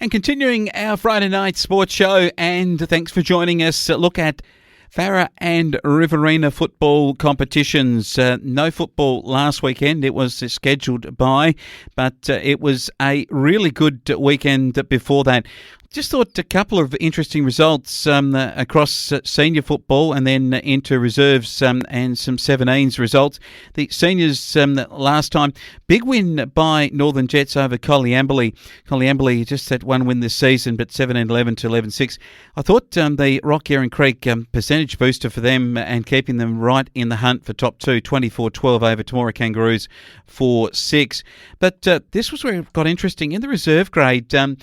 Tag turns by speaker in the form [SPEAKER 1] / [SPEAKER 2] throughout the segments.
[SPEAKER 1] And continuing our Friday night sports show, and thanks for joining us. Look at Farrer and Riverina football competitions. No football last weekend. It was scheduled by, but it was a really good weekend before that. Just thought a couple of interesting results across senior football and then into reserves and some 17s results. The seniors last time, big win by Northern Jets over Collyamberley. Collyamberley just had one win this season, but 17-11 to 11-6. I thought the Rock Erin Creek percentage booster for them and keeping them right in the hunt for top two, 24-12 over Temora Kangaroos 4-6. But this was where it got interesting. In the reserve grade, a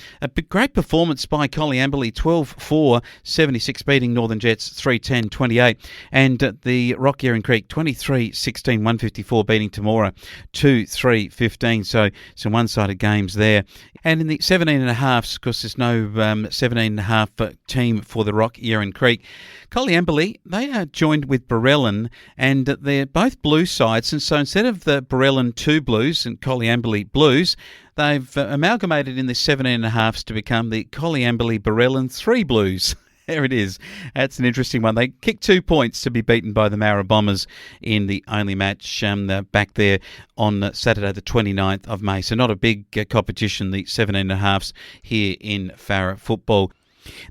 [SPEAKER 1] great performance by Collyamberley, 12-4, 76 beating Northern Jets 3-10, 28. And the Rock Erin Creek, 23-16, 154 beating Temora 2-3, 15. So some one-sided games there. And in the 17.5s, of course, there's no 17.5 team for the Rock Erin Creek. Collyamberley, they are joined with Barellan, and they're both blue sides. And so instead of the Barellan 2 Blues and Collyamberley Blues, they've amalgamated in the 17.5s to become the Collyamberley Barellan 3 Blues. There it is. That's an interesting one. They kicked 2 points to be beaten by the Mara Bombers in the only match back there on Saturday the 29th of May. So not a big competition, the 17.5s here in Farrer football.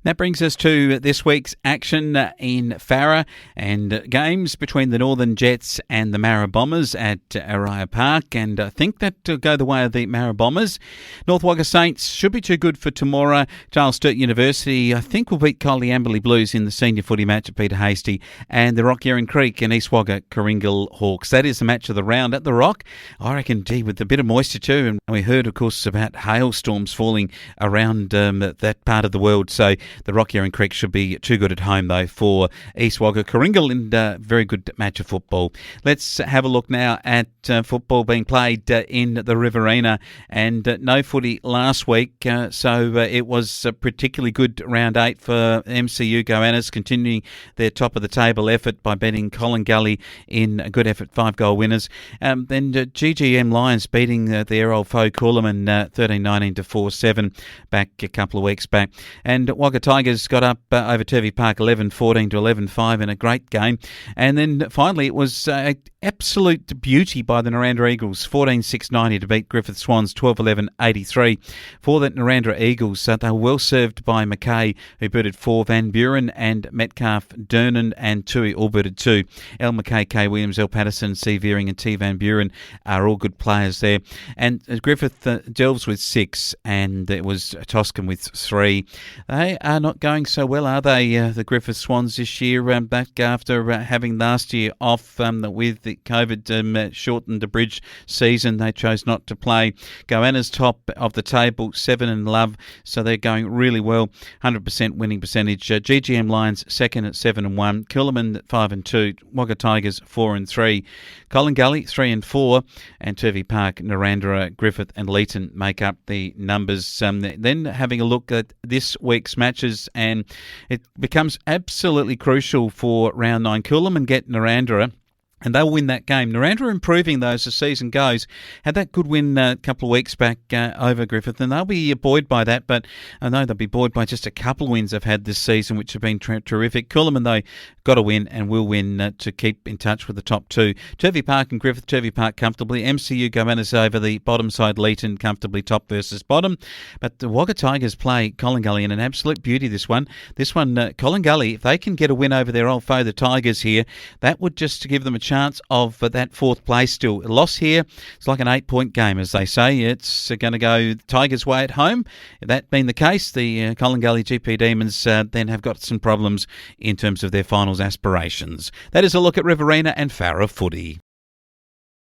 [SPEAKER 1] That brings us to this week's action in Farrer and games between the Northern Jets and the Mara Bombers at Araya Park, and I think that will go the way of the Mara Bombers. North Wagga Saints should be too good for Temora. Charles Sturt University, I think, will beat Collyamberley Blues in the senior footy match at Peter Hasty, and the Rock Erin Creek and East Wagga Coringal Hawks. That is the match of the round at the Rock. I reckon, gee, with a bit of moisture too, and we heard, of course, about hailstorms falling around that part of the world. So the Rock Erin Creek should be too good at home, though, for East Wagga Coringal, and a very good match of football. Let's have a look now at football being played in the Riverina, and no footy last week, so it was a particularly good round 8 for MCU Goannas, continuing their top of the table effort by beating Collingully in a good effort, 5-goal winners. Then GGM Lions beating their old foe Coolaman 13-19 to 4-7 back a couple of weeks back, and Wagga Tigers got up over Turvey Park 11-14 to 11-5 in a great game. And then finally it was an absolute beauty by the Narrandera Eagles, 14-6-90 to beat Griffith Swans 12-11-83. For the Narrandera Eagles, they were well served by Mackay, who booted 4, Van Buren and Metcalf, Dernan and Tui all booted 2. L. Mackay, K. Williams, L. Patterson, C. Veering and T. Van Buren are all good players there. And Griffith delves with 6, and it was Toscan with 3. They are not going so well, are they, the Griffith Swans this year, back after having last year off with the COVID shortened abridged season. They chose not to play. Goanna's top of the table, 7 and love, so they're going really well, 100% winning percentage. GGM Lions second at 7-1, Coolaman 5-2, Wagga Tigers 4-3, Collingully 3-4, and Turvey Park, Narrandera, Griffith and Leeton make up the numbers. Then having a look at this week's matches, and it becomes absolutely crucial for round 9. Coolaman get Narrandera, and they'll win that game. Narrandera improving, though, as the season goes. Had that good win a couple of weeks back over Griffith, and they'll be buoyed by that, but I know they'll be buoyed by just a couple of wins they've had this season, which have been terrific. Coolaman, though, got to win and will win to keep in touch with the top 2. Turvey Park and Griffith, Turvey Park comfortably. MCU Goannas over the bottom side, Leeton comfortably top versus bottom. But the Wagga Tigers play Collingully in an absolute beauty this one. Collingully, if they can get a win over their old foe, the Tigers here, that would just give them a chance of that 4th place still. A loss here, it's like an 8-point game, as they say. It's going to go Tigers' way at home. If that being the case, the Collingully GP Demons then have got some problems in terms of their finals aspirations. That is a look at Riverina and Farrer footy.